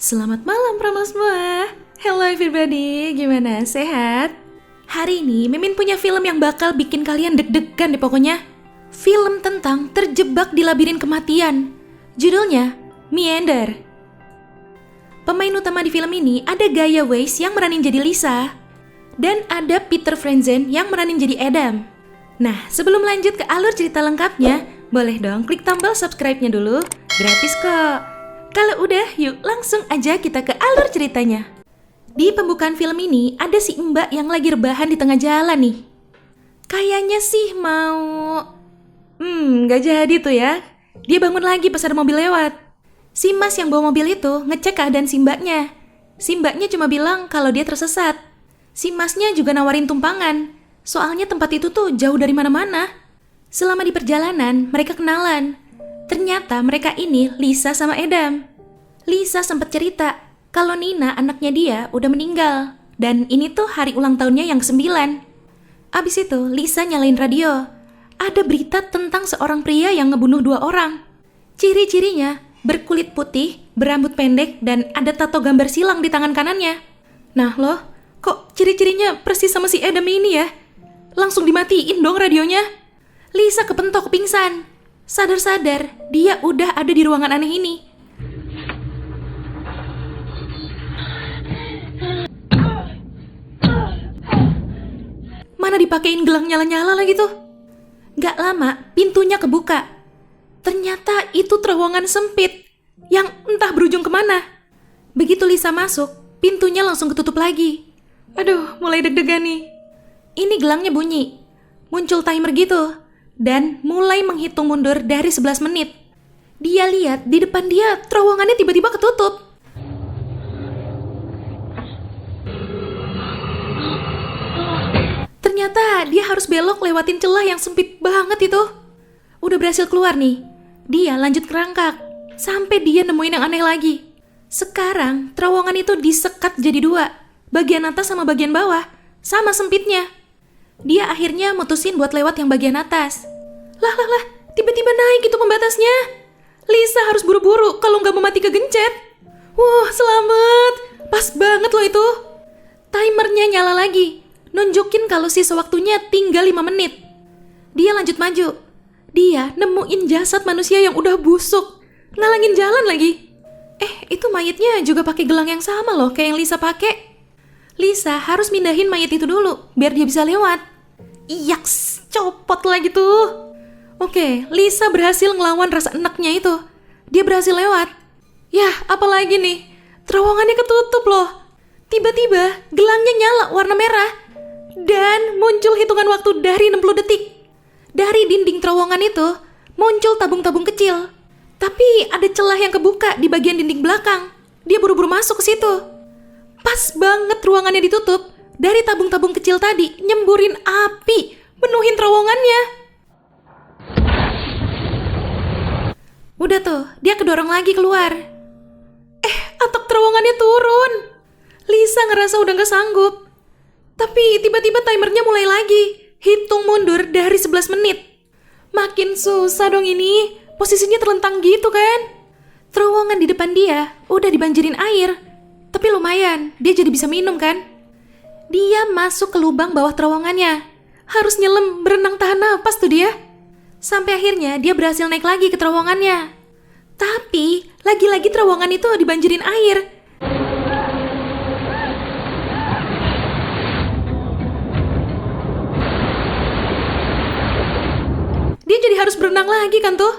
Selamat malam promo semua. Hello everybody, gimana? Sehat? Hari ini Mimin punya film yang bakal bikin kalian deg-degan deh pokoknya. Film tentang terjebak di labirin kematian. Judulnya Meander. Pemain utama di film ini ada Gaia Weiss yang meranin jadi Lisa. Dan ada Peter Frentzen yang meranin jadi Adam. Nah, sebelum lanjut ke alur cerita lengkapnya, boleh dong klik tombol subscribe-nya dulu. Gratis kok. Kalau udah, yuk langsung aja kita ke alur ceritanya. Di pembukaan film ini, ada si Mbak yang lagi rebahan di tengah jalan nih. Kayaknya sih mau... gak jadi tuh ya. Dia bangun lagi pas ada mobil lewat. Si Mas yang bawa mobil itu ngecek keadaan si Mbaknya. Si Mbaknya cuma bilang kalau dia tersesat. Si Masnya juga nawarin tumpangan. Soalnya tempat itu tuh jauh dari mana-mana. Selama di perjalanan, mereka kenalan. Ternyata mereka ini Lisa sama Adam. Lisa sempat cerita kalau Nina anaknya dia udah meninggal. Dan ini tuh hari ulang tahunnya yang ke-9. Abis itu Lisa nyalain radio. Ada berita tentang seorang pria yang ngebunuh 2 orang. Ciri-cirinya berkulit putih, berambut pendek, dan ada tato gambar silang di tangan kanannya. Nah loh, kok ciri-cirinya persis sama si Adam ini ya? Langsung dimatiin dong radionya. Lisa kepentok pingsan. Sadar-sadar, dia udah ada di ruangan aneh ini. Mana dipakein gelang nyala-nyala lagi tuh? Gak lama, pintunya kebuka. Ternyata itu terowongan sempit yang entah berujung kemana. Begitu Lisa masuk, pintunya langsung ketutup lagi. Aduh, mulai deg-degan nih. Ini gelangnya bunyi. Muncul timer gitu. Dan mulai menghitung mundur dari 11 menit. Dia lihat di depan dia terowongannya tiba-tiba ketutup. Ternyata dia harus belok lewatin celah yang sempit banget itu. Udah berhasil keluar nih. Dia lanjut kerangkak sampai dia nemuin yang aneh lagi. Sekarang terowongan itu disekat jadi 2. Bagian atas sama bagian bawah. Sama sempitnya. Dia akhirnya mutusin buat lewat yang bagian atas. Lah, tiba-tiba naik itu pembatasnya. Lisa harus buru-buru kalau nggak mau mati kegencet. Wah, selamat. Pas banget loh itu. Timernya nyala lagi. Nunjukin kalau sisa waktunya tinggal 5 menit. Dia lanjut maju. Dia nemuin jasad manusia yang udah busuk. Ngalangin jalan lagi. Itu mayatnya juga pakai gelang yang sama loh kayak yang Lisa pakai. Lisa harus mindahin mayat itu dulu biar dia bisa lewat. Yaks, copot lagi tuh. Oke, Lisa berhasil ngelawan rasa enaknya itu. Dia berhasil lewat. Yah, apalagi nih? Terowongannya ketutup loh. Tiba-tiba gelangnya nyala warna merah. Dan muncul hitungan waktu dari 60 detik. Dari dinding terowongan itu muncul tabung-tabung kecil. Tapi ada celah yang kebuka di bagian dinding belakang. Dia buru-buru masuk ke situ. Pas banget ruangannya ditutup. Dari tabung-tabung kecil tadi nyemburin api, menuhin terowongannya. Udah tuh, dia kedorong lagi keluar. Atap terowongannya turun. Lisa ngerasa udah gak sanggup. Tapi tiba-tiba timernya mulai lagi. Hitung mundur dari 11 menit. Makin susah dong ini. Posisinya terlentang gitu kan. Terowongan di depan dia udah dibanjirin air. Tapi lumayan, dia jadi bisa minum kan. Dia masuk ke lubang bawah terowongannya. Harus nyelam, berenang tahan napas tuh dia. Sampai akhirnya dia berhasil naik lagi ke terowongannya. Tapi lagi-lagi terowongan itu dibanjirin air. Dia jadi harus berenang lagi kan tuh.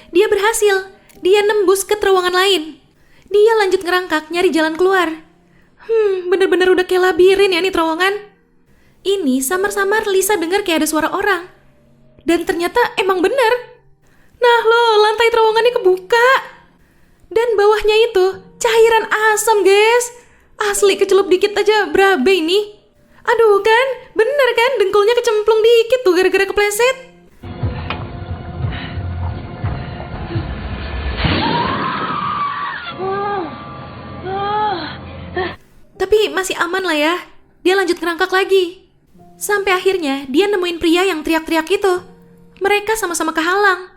Dia berhasil. Dia nembus ke terowongan lain. Dia lanjut ngerangkak nyari jalan keluar. Bener-bener udah kayak labirin ya nih terowongan. Ini samar-samar Lisa dengar kayak ada suara orang. Dan ternyata emang bener. Nah loh, lantai terowongannya kebuka. Dan bawahnya itu cairan asam guys. Asli kecelup dikit aja berabe ini. Aduh kan, bener kan dengkulnya kecemplung dikit tuh gara-gara kepleset. Tapi masih aman lah ya. Dia lanjut ngerangkak lagi. Sampai akhirnya dia nemuin pria yang teriak-teriak itu. Mereka sama-sama kehalang.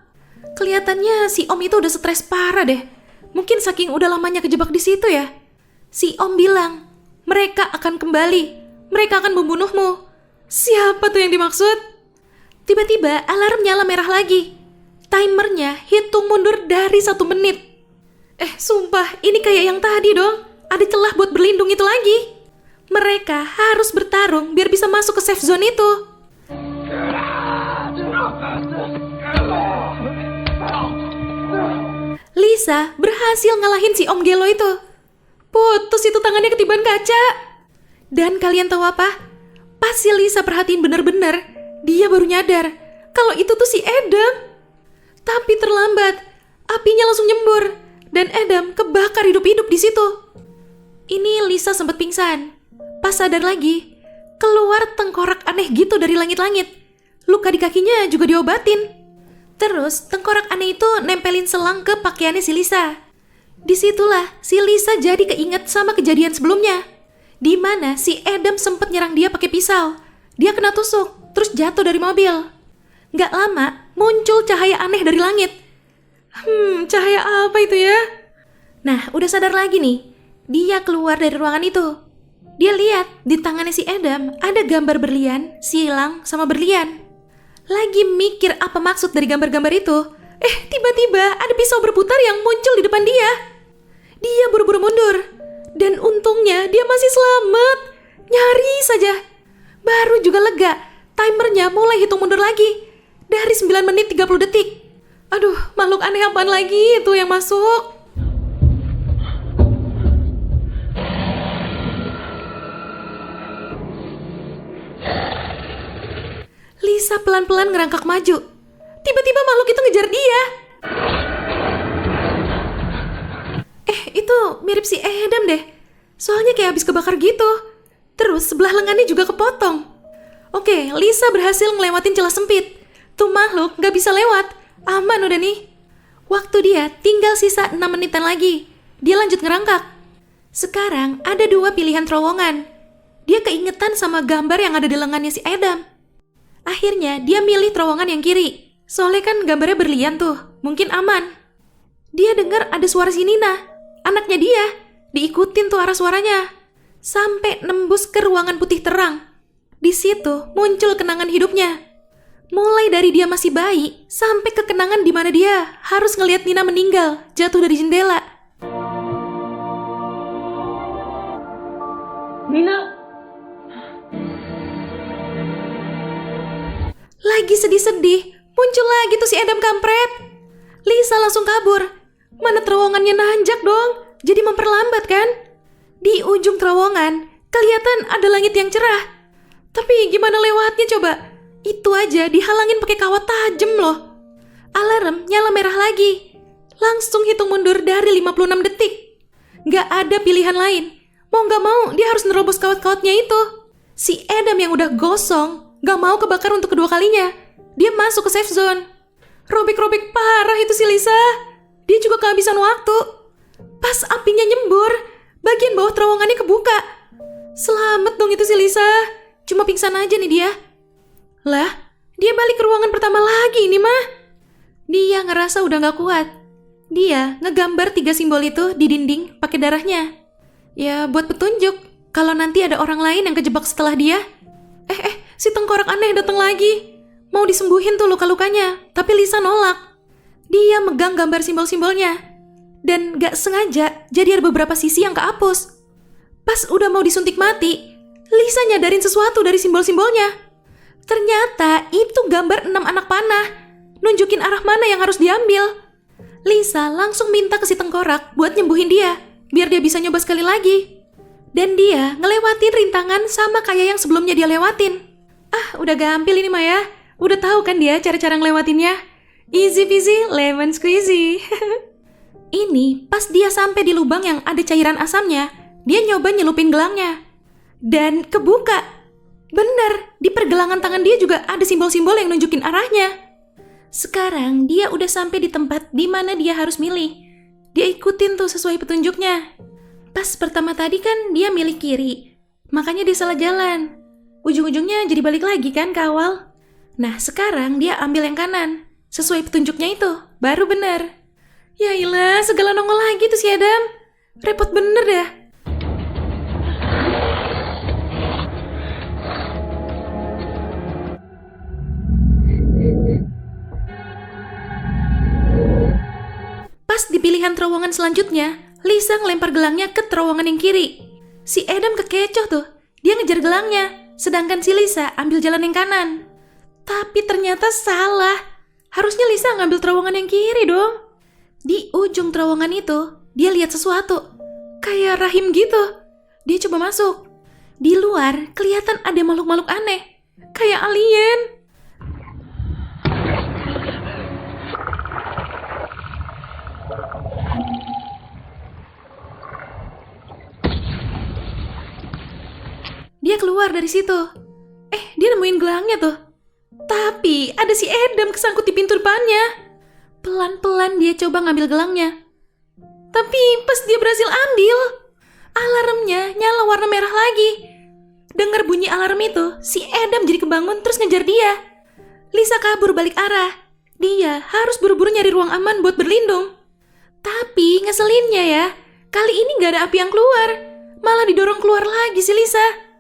Kelihatannya si Om itu udah stres parah deh. Mungkin saking udah lamanya kejebak di situ ya. Si Om bilang, mereka akan kembali. Mereka akan membunuhmu. Siapa tuh yang dimaksud? Tiba-tiba alarm nyala merah lagi. Timernya hitung mundur dari 1 menit. Sumpah, ini kayak yang tadi dong. Ada celah buat berlindung itu lagi. Mereka harus bertarung biar bisa masuk ke safe zone itu. Lisa berhasil ngalahin si Om Gelo itu. Putus itu tangannya ketiban kaca. Dan kalian tahu apa? Pas si Lisa perhatiin bener-bener, dia baru nyadar kalau itu tuh si Adam. Tapi terlambat, apinya langsung nyembur dan Adam kebakar hidup-hidup di situ. Ini Lisa sempat pingsan. Pas sadar lagi, keluar tengkorak aneh gitu dari langit-langit. Luka di kakinya juga diobatin. Terus tengkorak aneh itu nempelin selang ke pakaiannya si Lisa. Disitulah si Lisa jadi keinget sama kejadian sebelumnya, di mana si Adam sempat nyerang dia pakai pisau. Dia kena tusuk, terus jatuh dari mobil. Gak lama, muncul cahaya aneh dari langit. Cahaya apa itu ya? Nah, udah sadar lagi nih. Dia keluar dari ruangan itu. Dia lihat di tangannya si Adam ada gambar berlian, silang, sama berlian. Lagi mikir apa maksud dari gambar-gambar itu, tiba-tiba ada pisau berputar yang muncul di depan dia. Dia buru-buru mundur. Dan untungnya dia masih selamat. Nyaris saja. Baru juga lega, timernya mulai hitung mundur lagi. Dari 9 menit 30 detik. Aduh, makhluk aneh apaan lagi itu yang masuk? Lisa pelan-pelan ngerangkak maju. Tiba-tiba makhluk itu ngejar dia. Itu mirip si Adam deh. Soalnya kayak habis kebakar gitu. Terus sebelah lengannya juga kepotong. Oke, Lisa berhasil ngelewatin celah sempit. Tuh makhluk gak bisa lewat. Aman udah nih. Waktu dia tinggal sisa 6 menitan lagi. Dia lanjut ngerangkak. Sekarang ada 2 pilihan terowongan. Dia keingetan sama gambar yang ada di lengannya si Adam. Akhirnya dia milih terowongan yang kiri. Soalnya kan gambarnya berlian tuh, mungkin aman. Dia dengar ada suara si Nina, anaknya dia. Diikutin tuh arah suaranya. Sampai nembus ke ruangan putih terang. Di situ muncul kenangan hidupnya. Mulai dari dia masih bayi, sampai ke kenangan di mana dia harus ngelihat Nina meninggal, jatuh dari jendela. Nina! Lagi sedih-sedih, muncul lagi tuh si Adam kampret. Lisa langsung kabur. Mana terowongannya nanjak dong, jadi memperlambat kan? Di ujung terowongan, kelihatan ada langit yang cerah. Tapi gimana lewatnya coba? Itu aja dihalangin pakai kawat tajam loh. Alarm nyala merah lagi. Langsung hitung mundur dari 56 detik. Gak ada pilihan lain. Mau gak mau, dia harus nerobos kawat-kawatnya itu. Si Adam yang udah gosong gak mau kebakar untuk kedua kalinya. Dia masuk ke safe zone. Robek-robek parah itu si Lisa. Dia juga kehabisan waktu. Pas apinya nyembur, bagian bawah terowongannya kebuka. Selamat dong itu si Lisa. Cuma pingsan aja nih dia. Lah, dia balik ke ruangan pertama lagi ini mah. Dia ngerasa udah gak kuat. Dia ngegambar 3 simbol itu di dinding pakai darahnya. Ya buat petunjuk kalau nanti ada orang lain yang kejebak setelah dia. Si tengkorak aneh datang lagi. Mau disembuhin tuh luka-lukanya, tapi Lisa nolak. Dia megang gambar simbol-simbolnya. Dan gak sengaja, jadi ada beberapa sisi yang kehapus. Pas udah mau disuntik mati, Lisa nyadarin sesuatu dari simbol-simbolnya. Ternyata itu gambar 6 anak panah, nunjukin arah mana yang harus diambil. Lisa langsung minta ke si tengkorak buat nyembuhin dia, biar dia bisa nyoba sekali lagi. Dan dia ngelewatin rintangan sama kayak yang sebelumnya dia lewatin. Udah gampil ini Maya. Udah tahu kan dia cara-cara ngelewatinnya. Easy peasy, lemon squeezy. Ini pas dia sampai di lubang yang ada cairan asamnya, dia nyoba nyelupin gelangnya. Dan kebuka. Bener, di pergelangan tangan dia juga ada simbol-simbol yang nunjukin arahnya. Sekarang dia udah sampai di tempat di mana dia harus milih. Dia ikutin tuh sesuai petunjuknya. Pas pertama tadi kan dia milih kiri, makanya dia salah jalan. Ujung-ujungnya jadi balik lagi kan ke awal. Nah sekarang dia ambil yang kanan, sesuai petunjuknya itu, baru benar. Ya ilah, segala nongol lagi tuh si Adam. Repot bener dah. Pas di pilihan terowongan selanjutnya, Lisa ngelempar gelangnya ke terowongan yang kiri. Si Adam kekecoh tuh, dia ngejar gelangnya, sedangkan si Lisa ambil jalan yang kanan. Tapi ternyata salah, harusnya Lisa ngambil terowongan yang kiri dong. Di ujung terowongan itu, dia lihat sesuatu, kayak rahim gitu. Dia coba masuk. Di luar kelihatan ada makhluk-makhluk aneh, kayak alien. Dia keluar dari situ. Dia nemuin gelangnya tuh. Tapi ada si Adam kesangkut di pintu depannya. Pelan-pelan dia coba ngambil gelangnya. Tapi pas dia berhasil ambil, alarmnya nyala warna merah lagi. Dengar bunyi alarm itu, si Adam jadi kebangun terus ngejar dia. Lisa kabur balik arah. Dia harus buru-buru nyari ruang aman buat berlindung. Tapi ngeselinnya ya, kali ini gak ada api yang keluar. Malah didorong keluar lagi si Lisa.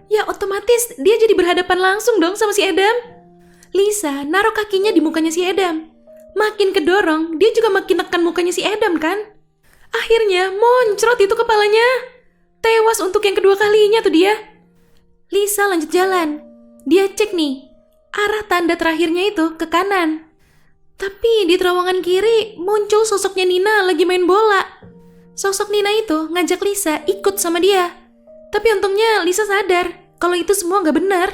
Ya otomatis dia jadi berhadapan langsung dong sama si Adam. Lisa naruh kakinya di mukanya si Adam. Makin kedorong, dia juga makin nekan mukanya si Adam kan. Akhirnya moncrot itu kepalanya. Tewas untuk yang kedua kalinya tuh dia. Lisa lanjut jalan. Dia cek nih, arah tanda terakhirnya itu ke kanan. Tapi di terowongan kiri muncul sosoknya Nina lagi main bola. Sosok Nina itu ngajak Lisa ikut sama dia. Tapi untungnya Lisa sadar kalau itu semua gak benar.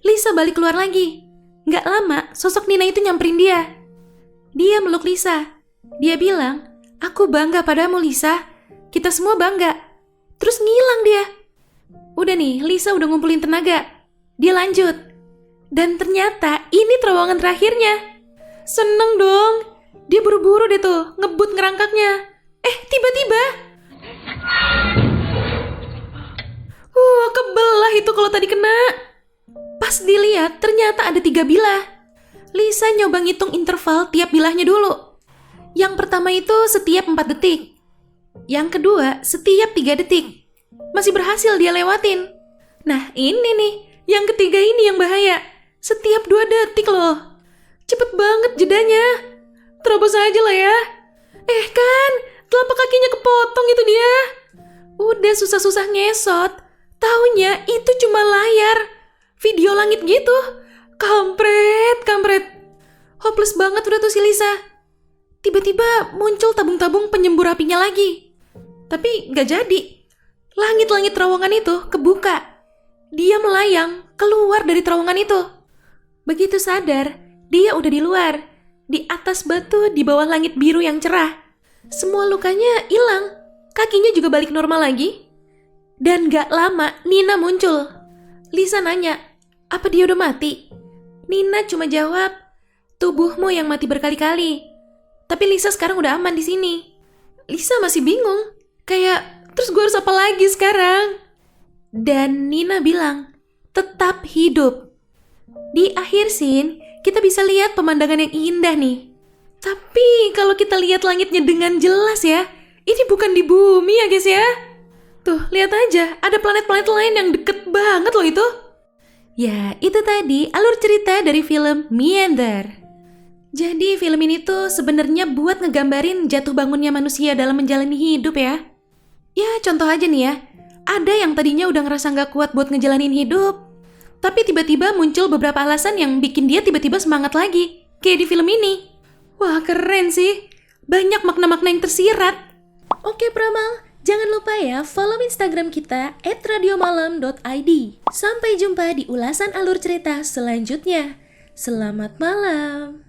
Lisa balik keluar lagi. Gak lama sosok Nina itu nyamperin dia. Dia meluk Lisa. Dia bilang, "Aku bangga padamu Lisa. Kita semua bangga." Terus ngilang dia. Udah nih, Lisa udah ngumpulin tenaga. Dia lanjut. Dan ternyata ini terowongan terakhirnya. Seneng dong. Dia buru-buru deh tuh ngebut ngerangkaknya. Tiba-tiba kebelah itu kalau tadi kena. Pas dilihat ternyata ada 3 bilah. Lisa nyoba ngitung interval tiap bilahnya dulu. Yang pertama itu setiap 4 detik. Yang kedua setiap 3 detik. Masih berhasil dia lewatin. Nah ini nih, yang ketiga ini yang bahaya. Setiap 2 detik loh. Cepet banget jedanya. Terobos aja lah ya. Kan, telapak kakinya kepotong itu dia. Udah susah-susah ngesot, taunya itu cuma layar video langit gitu. Kampret. Hopeless banget udah tuh si Lisa. Tiba-tiba muncul tabung-tabung penyembur apinya lagi. Tapi gak jadi. Langit-langit terowongan itu kebuka. Dia melayang keluar dari terowongan itu. Begitu sadar, dia udah di luar, di atas batu di bawah langit biru yang cerah. Semua lukanya hilang, kakinya juga balik normal lagi. Dan gak lama Nina muncul. Lisa nanya, apa dia udah mati? Nina cuma jawab, tubuhmu yang mati berkali-kali. Tapi Lisa sekarang udah aman di sini. Lisa masih bingung, kayak terus gue harus apa lagi sekarang? Dan Nina bilang, tetap hidup. Di akhir scene, kita bisa lihat pemandangan yang indah nih. Tapi kalau kita lihat langitnya dengan jelas ya, ini bukan di bumi ya guys ya. Tuh, lihat aja, ada planet-planet lain yang deket banget loh itu. Ya, itu tadi alur cerita dari film Meander. Jadi film ini tuh sebenarnya buat ngegambarin jatuh bangunnya manusia dalam menjalani hidup ya. Ya, contoh aja nih ya. Ada yang tadinya udah ngerasa gak kuat buat ngejalanin hidup, tapi tiba-tiba muncul beberapa alasan yang bikin dia tiba-tiba semangat lagi. Kayak di film ini. Wah, keren sih. Banyak makna-makna yang tersirat. Oke, Pramal. Jangan lupa ya follow Instagram kita @radiomalam.id. Sampai jumpa di ulasan alur cerita selanjutnya. Selamat malam.